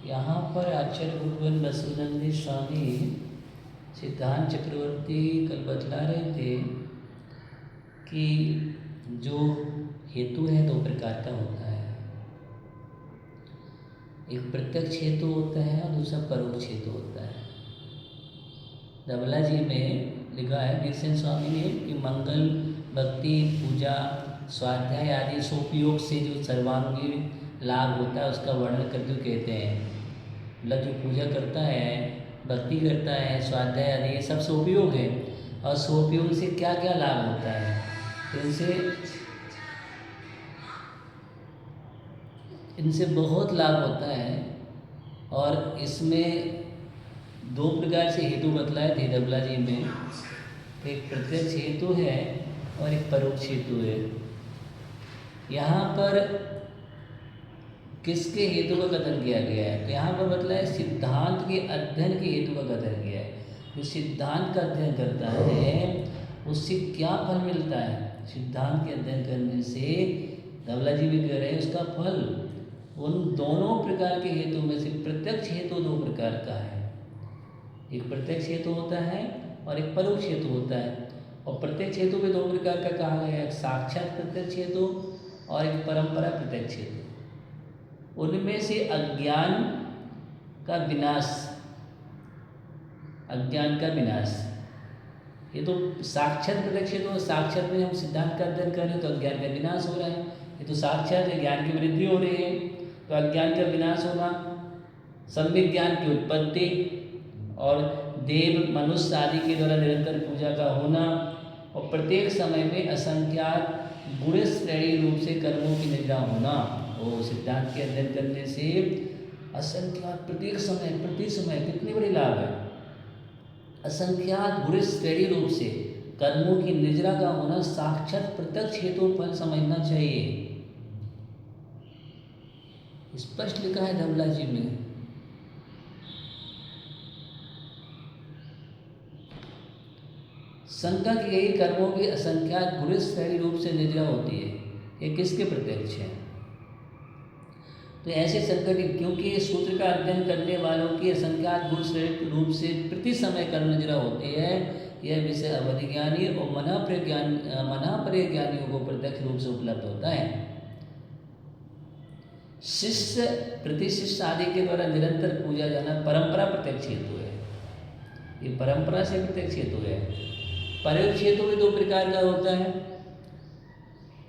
यहाँ पर आचार्य भगवान बसवानंद स्वामी सिद्धांत चक्रवर्ती कल बतला रहे थे कि जो हेतु है दो प्रकार का होता है। एक प्रत्यक्ष हेतु होता है और दूसरा परोक्ष हेतु होता है। धवला जी में लिखा है गिरिसेन स्वामी ने कि मंगल, भक्ति, पूजा, स्वाध्याय आदि सोपयोग से जो सर्वांगी लाभ होता है उसका वर्णन करते हुए कहते हैं, मतलब जो पूजा करता है, भक्ति करता है, स्वाध्याय आदि ये सब सोपयोग है। और सोपयोग से क्या क्या लाभ होता है, तो इनसे बहुत लाभ होता है। और इसमें दो प्रकार से हेतु बतलाए थे धवला जी में। एक प्रत्यक्ष हेतु है और एक परोक्ष हेतु है। यहाँ पर किसके हेतु का कथन किया गया है, तो यहाँ पर बतलाया सिद्धांत के अध्ययन के हेतु का कथन किया है। जो सिद्धांत का अध्ययन करता है उससे क्या फल मिलता है, सिद्धांत के अध्ययन करने से धवला जी भी कह रहे हैं उसका फल उन दोनों प्रकार के हेतु में से प्रत्यक्ष हेतु दो प्रकार का है। एक प्रत्यक्ष हेतु होता है और एक परोक्ष हेतु होता है। और प्रत्यक्ष हेतु में दो प्रकार का कहा गया है, एक साक्षात प्रत्यक्ष हेतु और एक परंपरा प्रत्यक्ष हेतु। उनमें से अज्ञान का विनाश, अज्ञान का विनाश, ये तो साक्षात प्रत्यक्ष हेतु। साक्षात में हम सिद्धांत का अध्ययन कर रहे हैं तो अज्ञान का विनाश हो रहा है। ये तो साक्षात है, ज्ञान की वृद्धि हो रही है तो अज्ञान का विनाश होना, सम्यक ज्ञान की उत्पत्ति और देव मनुष्य आदि के द्वारा निरंतर पूजा का होना और प्रत्येक समय में असंख्यात बुरे श्रेणी रूप से कर्मों की निद्रा होना। और सिद्धांत के अध्ययन करने से असंख्यात प्रत्येक समय प्रति समय कितनी बड़ी लाभ है, असंख्यात बुरे श्रेणी रूप से कर्मों की निद्रा का होना साक्षात प्रत्यक्ष हेतु फल समझना चाहिए। स्पष्ट लिखा है धवला जी में। शंका की गई कर्मों की असंख्यात बुरे श्रेणी रूप से निद्रा होती है, ये किसके प्रत्यक्ष है, तो ऐसे संकट क्योंकि सूत्र का अध्ययन करने वालों की असंख्यात गुण श्रेणी रूप से प्रति समय कर्म निद्रा होती है, यह विषय अवधिज्ञानी और मना ज्ञानियों को प्रत्यक्ष रूप से उपलब्ध होता है। शिष्य प्रति शिष्य आदि के द्वारा निरंतर पूजा जाना परंपरा प्रत्यक्ष हेतु है, ये परंपरा से प्रत्यक्ष हेतु है। परोक्ष हेतु भी दो प्रकार का होता है,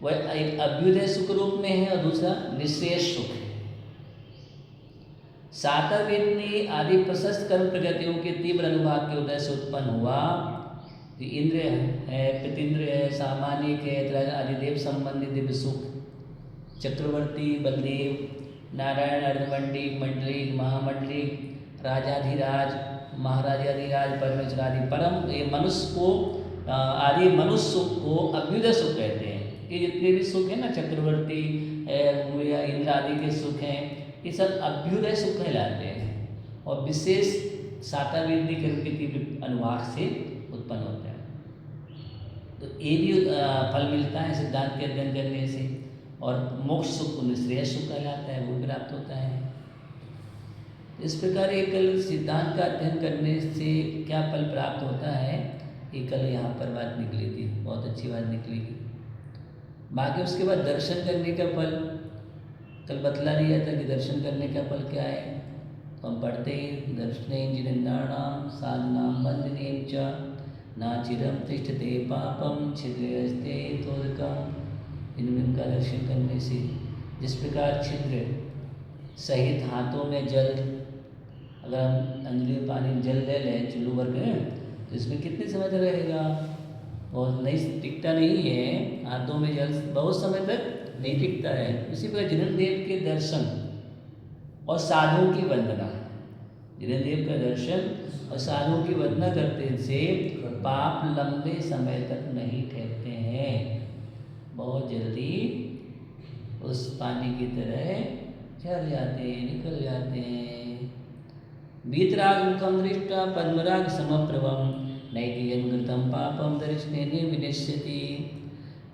वह एक अभ्युदय सुख रूप में है और दूसरा निःशेष सुख है। सातवेदनी आदि प्रशस्त कर्म प्रगतियों के तीव्र अनुभाग के उदय से उत्पन्न हुआ। इंद्र है, पितिंद्र है, सामानिक है, आदिदेव संबंधी दिव्य सुख, चक्रवर्ती, बलदेव, नारायण, अर्धमंडी, मंडलिक, महामंडलिक, राजाधिराज, महाराजाधिराज, परमेश्वर आदि परम ये मनुष्य को आदि मनुष्य सुख को अभ्युदय सुख कहते हैं। ये जितने भी सुख है ना, चक्रवर्ती या इंद्र आदि के सुख हैं, ये सब अभ्युदय सुख कहलाते हैं और विशेष सातावेदी कर्म के तीव्र अनुभाग से उत्पन्न होता है। तो ये भी फल मिलता है सिद्धांत के अध्ययन करने से। और मोक्ष सुख निःश्रेयस सुख कहलाता है, वो प्राप्त होता है। इस प्रकार एक कल सिद्धांत का अध्ययन करने से क्या फल प्राप्त होता है, ये कल यहाँ पर बात निकली थी, बहुत अच्छी बात निकलेगी। बाकी उसके बाद दर्शन करने का फल कल बतला दिया था कि दर्शन करने का फल क्या है, तो हम पढ़ते हैं दर्शने जिनेन्द्राणाम साधनाम बंधने च नाचिरम तिष्ठते पापम छिद्रस्ते तोदकम। इनमें का दर्शन करने से जिस प्रकार छिद्र सहित हाथों में जल, अगर हम अंजलि पानी जल ले लें चुल्लू भर के तो इसमें कितने समय तक रहेगा, और नहीं टिकता नहीं है, हाथों में जल बहुत समय तक नहीं टिकता है। इसी प्रकार जिनेन्द्र देव के दर्शन और साधुओं की वंदना, जिनेन्द्र देव का दर्शन और साधुओं की वंदना करते से पाप लंबे समय तक नहीं ठहरते हैं, बहुत जल्दी उस पानी की तरह झड़ जाते हैं, निकल जाते हैं। वीतराग मुखम दृष्टा पद्मराग समप्रभम नैतियन कृतम पापम दर्शने विनश्यति।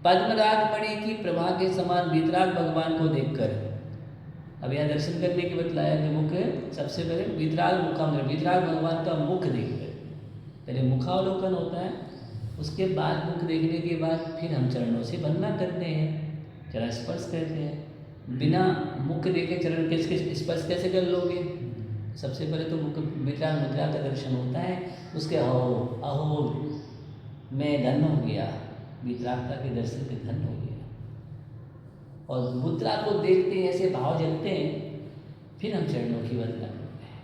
पद्मराग मणि की प्रभा के समान वीतराग भगवान को देखकर अब यहाँ दर्शन करने के बतलाया कि मुख सबसे पहले वितराग मुखावलोकन, वितराग भगवान का मुख देखकर, पहले मुखावलोकन होता है, उसके बाद मुख देखने के बाद फिर हम चरणों से वंदना करते हैं, चरण स्पर्श करते हैं। बिना मुख देखे चरण कैसे स्पर्श कैसे कर लोगे? सबसे पहले तो मुख वितराग मुद्रा का दर्शन होता है, उसके अहो मैं धन्य हो गया, वितरागता के दर्शन के धन्य हो गया। और मुद्रा को देखते हैं, ऐसे भाव जगते हैं, फिर हम चरणों की वंदना करते हैं।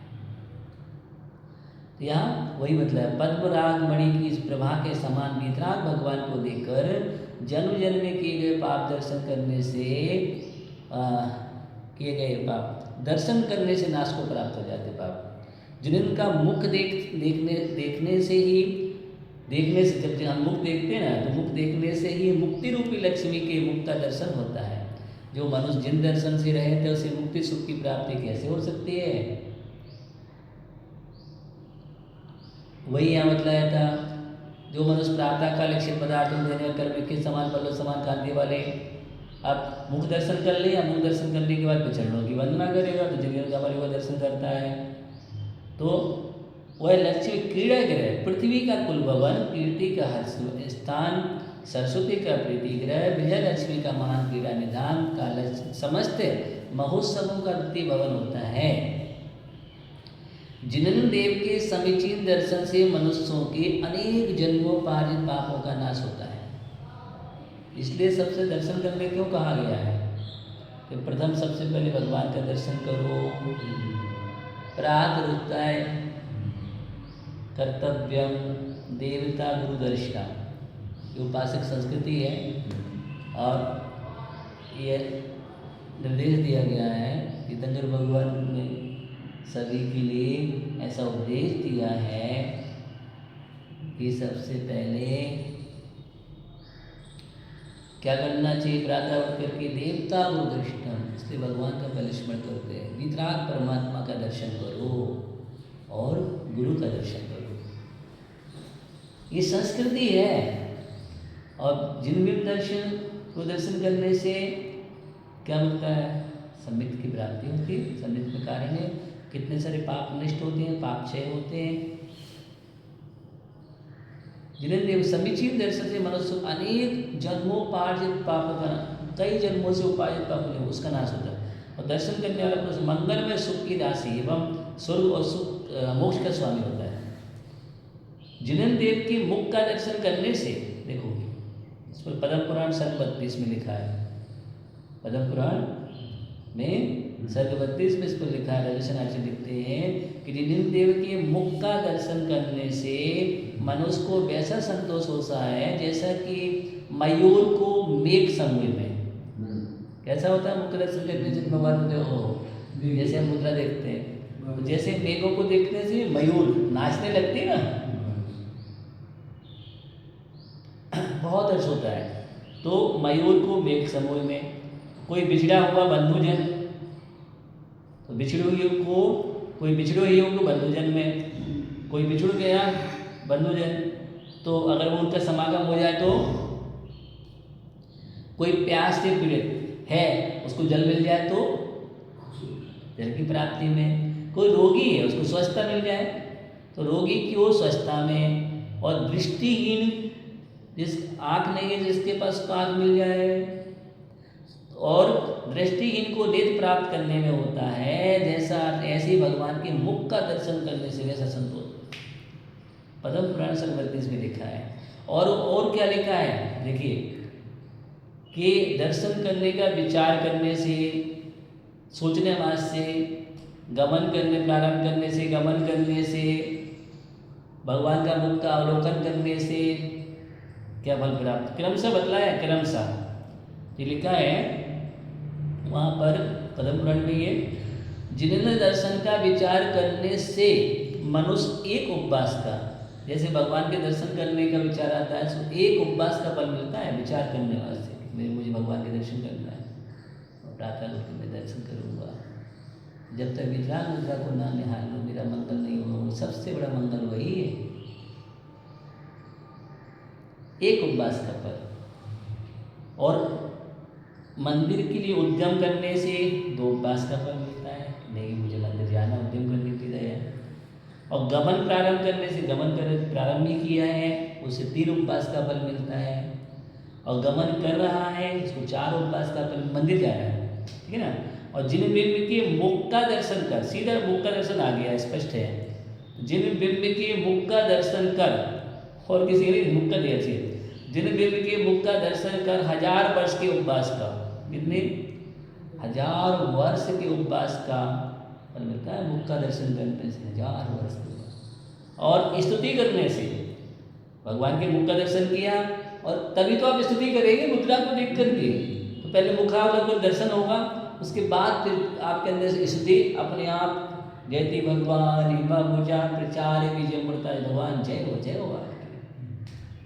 तो यहाँ वही मतलब पद्मराग मणि की इस प्रभा के समान वितराग भगवान को देखकर जन्म जन्म में किए गए पाप दर्शन करने से किए गए पाप दर्शन करने से नाश को प्राप्त हो जाते पाप, जिनका मुख देखने से जब हम मुख देखते हैं ना, तो मुख देखने से ही मुक्ति रूपी लक्ष्मी के मुख का दर्शन होता है। जो मनुष्य जिन दर्शन से रहे थे उसे मुक्ति सुख की प्राप्ति कैसे हो सकती है? वही यहाँ बताया था, जो मनुष्य प्रातः काल लक्ष्य पदार्थों देने कर्म के समान बल्लो समान कांति वाले, अब मुख दर्शन कर ले, मुख दर्शन करने के बाद चरणों की वंदना करेगा तो जिन का हमारे वो दर्शन करता है। तो वह लक्ष्मी क्रीड़ा ग्रह, पृथ्वी का कुल भवन, कीर्ति का हर स्थान, सरस्वती का प्रीति ग्रह, विजयलक्ष्मी का महान क्रीड़ा निधान का समस्त महोत्सवों का द्वितीय भवन होता है। जिनन देव के समीचीन दर्शन से मनुष्यों के अनेक जन्मों पारित पापों का नाश होता है। इसलिए सबसे दर्शन करने क्यों कहा गया है कि प्रथम सबसे पहले भगवान का दर्शन करो। प्रात रुताय कर्तव्यम देवता गुरु दर्शना, ये उपासक संस्कृति है और ये निर्देश दिया गया है। तीर्थंकर भगवान ने सभी के लिए ऐसा उपदेश दिया है कि सबसे पहले क्या करना चाहिए? प्रातः उठ करके देवता गुरु दर्शनम, इसलिए भगवान का पहले स्मरण करते हैं। वितराग परमात्मा का दर्शन करो और गुरु का दर्शन करो, ये संस्कृति है। और जिन भी दर्शन को दर्शन करने से क्या मिलता है? सम्मित की प्राप्ति होती है। सम्मित में कारण है कितने सारे पाप नष्ट होते हैं, पाप क्षय होते हैं। जिन्हें देव समीचीन दर्शन से मनुष्य अनेक जन्मोपार्जित पाप का, कई जन्मों से उपार्जित पाप नहीं उसका नाश होता है। और दर्शन करने वाला पुरुष मंगल में सुख की राशि एवं स्वर्ग और सुख मोक्ष का स्वामी होता है। जिन्हें देव के मुख का दर्शन करने से, देखो इस पर पद्म पुराण सर्ग 32 में लिखा है, पद्म पुराण में सर्ग 32 में इस पर लिखा है, रविशनाचार्य लिखते हैं कि जिन देव के मुख का दर्शन करने से मनुष्य को वैसा संतोष होता है जैसा कि मयूर को मेघ समूह में कैसा होता है मुख दर्शन करने से भगवान होते हो, जैसे हम मुद्रा देखते हैं तो जैसे मेघों को देखने से मयूर नाचने लगते हैं ना, बहुत हर्ष होता है। तो मयूर को मेघ समूह में, कोई बिछड़ा हुआ बंधुजन, तो बिछड़े हुए को, कोई बिछड़े हुए को बंधुजन में, कोई बिछड़ गया बंधुजन, तो अगर वो उनका समागम हो जाए, तो कोई प्यास से पीड़ित है उसको जल मिल जाए तो जल की प्राप्ति में, कोई रोगी है उसको स्वस्थता मिल जाए तो रोगी की वो स्वस्थता में, और दृष्टिहीन जिस आँख नहीं है जिसके पास उसको आँख मिल जाए, और दृष्टिहीन को नेत्र प्राप्त करने में होता है जैसा, ऐसे भगवान के मुख का दर्शन करने से वैसा संतोष पद्म पुराण सर्ग 32 में लिखा है। और क्या लिखा है देखिए कि दर्शन करने का विचार करने से, सोचने मात्र से, गमन करने प्रारंभ करने से, गमन करने से, भगवान का मुख का अवलोकन करने से क्या फल प्राप्त, क्रमशः बतलाया, क्रमशः ये लिखा है वहाँ पर पद्म पुराण में, ये जिन्हें दर्शन का विचार करने से मनुष्य एक उपवास का, जैसे भगवान के दर्शन करने का विचार आता है तो एक उपवास का फल मिलता है विचार करने वास्ते, मुझे भगवान के दर्शन करना है और प्रातः उठ के मैं दर्शन करूँगा। जब तक वितराग मुद्रा को ना निहार लो मेरा मंगल नहीं होगा। सबसे बड़ा मंगल वही है, एक उपवास का फल। और मंदिर के लिए उद्यम करने से 2 उपवास का फल मिलता है, नहीं मुझे मंदिर जाना, उद्यम करने की है। और गमन प्रारंभ करने से, गमन कर प्रारंभ नहीं किया है, उसे 3 उपवास का फल मिलता है। और गमन कर रहा है, उसको 4 उपवास का फल, मंदिर जा रहा है, ठीक है ना। और जिन बिंब के मुख का दर्शन कर, सीधा मुख का दर्शन आ गया, स्पष्ट है। जिन बिंब के मुख का दर्शन कर, और किसी ने मुख का दिया चाहिए, जिन बिंब के मुख का दर्शन कर 1000 वर्ष के उपवास का, कितने 1000 वर्ष के उपवास का फल मिलता है। मुख का दर्शन करने से 1000 वर्ष के उपवास। और स्तुति करने से, भगवान के मुख का दर्शन किया और तभी तो आप स्तुति करेंगे मुद्रा को देख करके। तो पहले मुखावलोकन दर्शन होगा, उसके बाद फिर आपके अंदर से स्तुति अपने आप, जयति भगवान हिमा मुजा प्रचार विजय मूर्ता, भगवान जय हो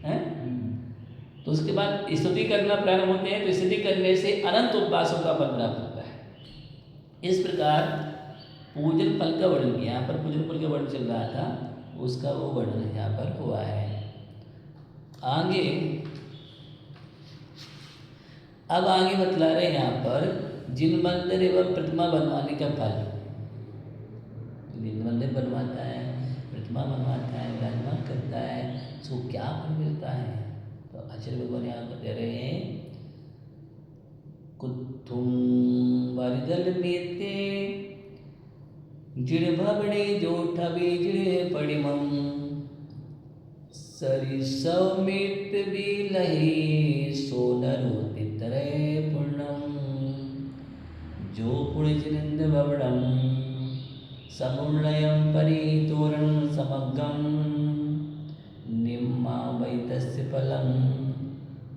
हैं। तो उसके बाद स्तुति करना प्रारंभ होते हैं। तो स्तुति करने से अनंत उपवासों का फल प्राप्त होता है। इस प्रकार पूजन फल का वर्णन किया, यहाँ पर पूजन फल का वर्णन चल रहा था, उसका वो वर्णन यहाँ पर हुआ है। आगे अब आगे बतला रहे यहाँ पर जिन मंदिर एवं प्रतिमा बनवाने का फल। जिन मंदिर बनवाता है, प्रतिमा बनवाता है, विराजमान करता है, उसको क्या फल मिलता है। तो आचार्य भगवान यहाँ पर दे रहे हैं, कुत्थुम वरदल मेते जिड़ भवणे जोठ बीजड़े पड़िमम सरिसौमित बिलहि सोनरो तितरे पूर्णम जो पुणिजिनिंद भवडम समुन्नयम परितोरण समग्रम निम्मा वैतस्य फलम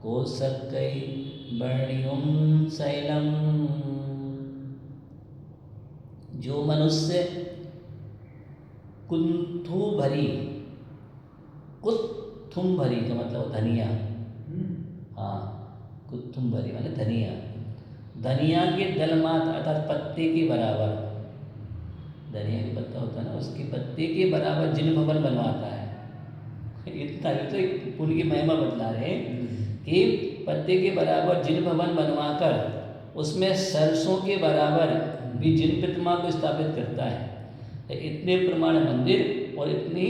कोसक्कै वर्णियम शैलम। जो मनुष्य कुंथु भरी, कुत्थुम भरी का मतलब धनिया, हाँ कुत्थुम भरी मतलब धनिया, धनिया के दलमात अर्थात पत्ते के बराबर, धनिया के पत्ता होता है ना, उसके पत्ते के बराबर जिन भवन बनवाता है। इतना तो एक पुण्य की महिमा बतला रहे कि पत्ते के बराबर जिन भवन बनवाकर उसमें सरसों के बराबर भी जिन प्रतिमा को स्थापित करता है। तो इतने प्रमाण मंदिर और इतनी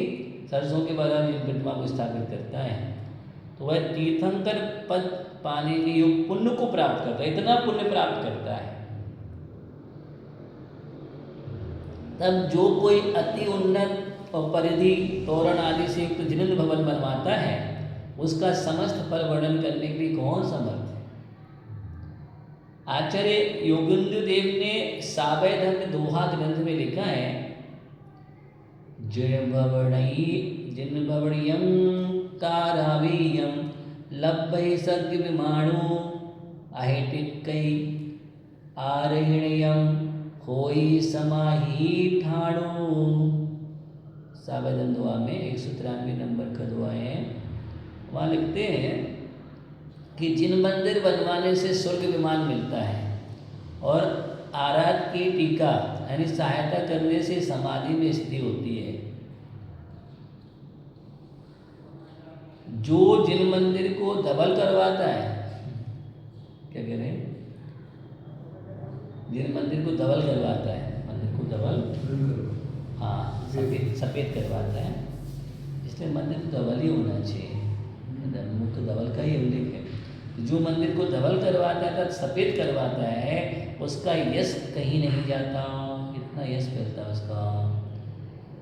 सरसों के बराबर जिन प्रतिमा को स्थापित करता है, तो वह तीर्थंकर पद पाने के योग पुण्य को प्राप्त करता है, इतना पुण्य प्राप्त करता है। तब जो कोई अति उन्नत और परिधि तोरण आदि से युक्त जिन भवन बनवाता है, उसका समस्त फल वर्णन करने के लिए कौन समर्थ है। आचार्य योगेंद्र देव ने सावय धर्म दोहा ग्रंथ में लिखा है, जिन भवणियम कारावीयम लब्भै सग्ग विमाणु अहिटिक्कै आरहिण्यम होई समाही ठाणु। सावधान दुआ में 193 नंबर का दुआ है। वहाँ लिखते हैं कि जिन मंदिर बनवाने से स्वर्ग विमान मिलता है और आराध की टीका यानी सहायता करने से समाधि में स्थिति होती है। जो जिन मंदिर को धवल करवाता है, क्या कह रहे हैं, जिन मंदिर को धवल करवाता है, मंदिर को धवल, हाँ सफ़ेद करवाता है, इसलिए मंदिर को धवल ही होना चाहिए, मुख तो धवल का ही उल्लेख है। जो मंदिर को धवल करवाता है अर्थात सफ़ेद करवाता है, उसका यश कहीं नहीं जाता, इतना यश फैलता है उसका।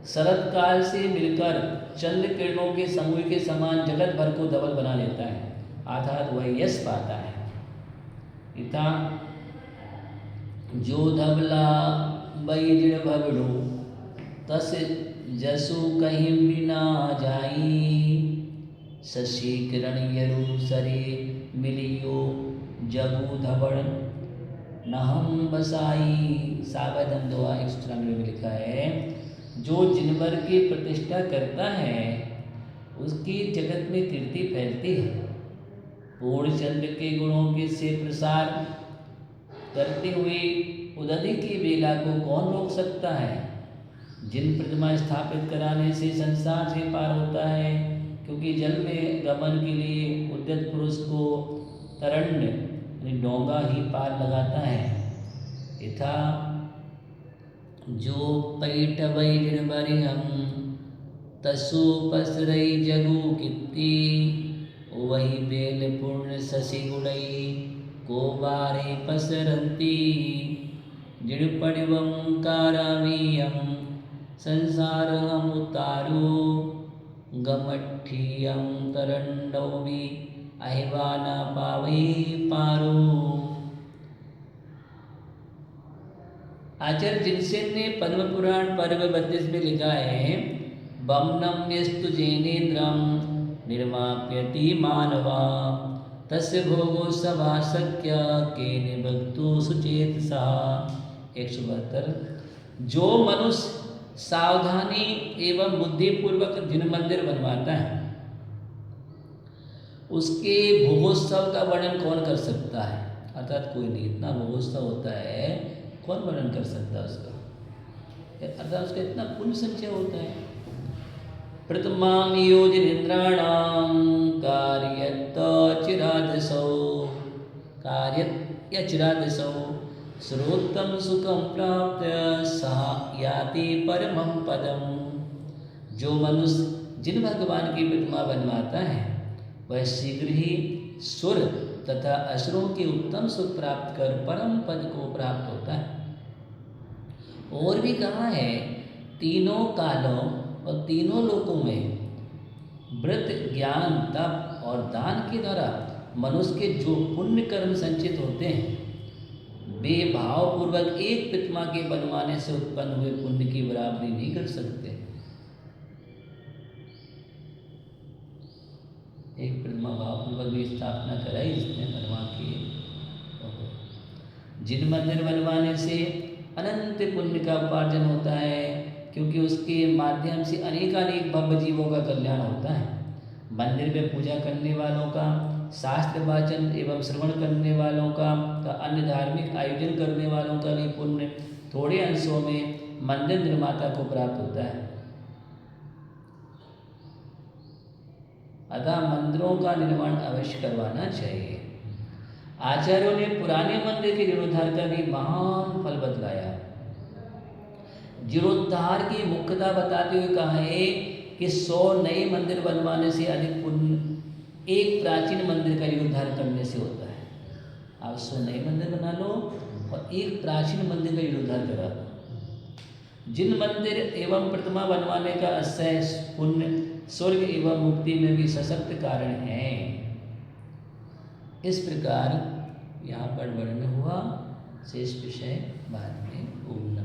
शरद काल से मिलकर चंद्र किरणों के समूह के समान जगत भर को धवल बना लेता है, अर्थात वह यश पाता है। इता जो धवला बैजिड़ भवड़ो तस जसु कहीं भी ना जाई शशि किरण यरु सरे मिलियो जगु धवड़ नहम बसाई। सावधान दुआ 193 में लिखा है, जो जिनवर की प्रतिष्ठा करता है उसकी जगत में कीर्ति फैलती है। पूर्ण चंद्र के गुणों के से प्रसार करते हुए उदधि की बेला को कौन रोक सकता है। जिन प्रतिमा स्थापित कराने से संसार से पार होता है, क्योंकि जल में गमन के लिए उद्यत पुरुष को तरंड डोंगा ही पार लगाता है। यथा जो पैठवई जिनबरी हम तसु पसरई जगू कित्ती, वही बेल पूर्ण शशि गुड़ई को बारे पसरंती। जिड़पणिवम कारावीयम संसार हम उतारू, गमठियम तरंडोवी अहिवाना पावई पारू। आचार्य जिनसेन ने पद्म पुराण पर्व 32 में लिखा है, बमनम यस्तु जैनेन्द्रम निर्माप्यति मानवा, तस्य भोगो सवासक्य के निभक्तु सुचेत सा। 172। जो मनुष्य सावधानी एवं बुद्धिपूर्वक जिन मंदिर बनवाता है, उसके भोगोत्सव का वर्णन कौन कर सकता है? अर्थात कोई नहीं। इतना भोगोत्सव होता है, कौन वर्णन कर सकता है उसका? अर्थात उसका इतना पुण्य संचय होता है। प्रथमां योजनेन्द्राणां कार्यत चिरादसौ सर्वोत्तम सुखम प्राप्त सह याति परमं पदम। जो मनुष्य जिन भगवान की प्रतिमा बनवाता है, वह शीघ्र ही सुर तथा असुरों के उत्तम सुख प्राप्त कर परम पद को प्राप्त होता है। और भी कहा है, तीनों कालों और तीनों लोकों में व्रत, ज्ञान, तप और दान के द्वारा मनुष्य के जो पुण्य कर्म संचित होते हैं, वे भावपूर्वक एक प्रतिमा के बनवाने से उत्पन्न हुए पुण्य की बराबरी नहीं कर सकते। एक प्रतिमा भावपूर्वक भी स्थापना कराई जिसने बनवा के। जिन मंदिर बनवाने से अनंत पुण्य का उपार्जन होता है, क्योंकि उसके माध्यम से अनेकानेक भव्य जीवों का कल्याण होता है। मंदिर में पूजा करने वालों का, शास्त्र वाचन एवं श्रवण करने वालों का अन्य धार्मिक आयोजन करने वालों का भी पुण्य थोड़े अंशों में मंदिर निर्माता को प्राप्त होता है। अतः मंदिरों का निर्माण अवश्य करवाना चाहिए। आचार्यों ने पुराने मंदिर के जीर्णोद्धार का भी महान फल बतलाया। जीर्णोद्धार की मुख्यता बताते हुए कहा है कि 100 नए मंदिर बनवाने से अधिक पुण्य एक प्राचीन मंदिर का जीर्णोद्धार करने से होता है। आप 100 नए मंदिर बना लो और एक प्राचीन मंदिर का जीर्णोद्धार करा लो। जिन मंदिर एवं प्रतिमा बनवाने का अक्षय पुण्य स्वर्ग एवं मुक्ति में भी सशक्त कारण है। इस प्रकार यहाँ पर वर्णन हुआ। शेष विषय बाद में होगा।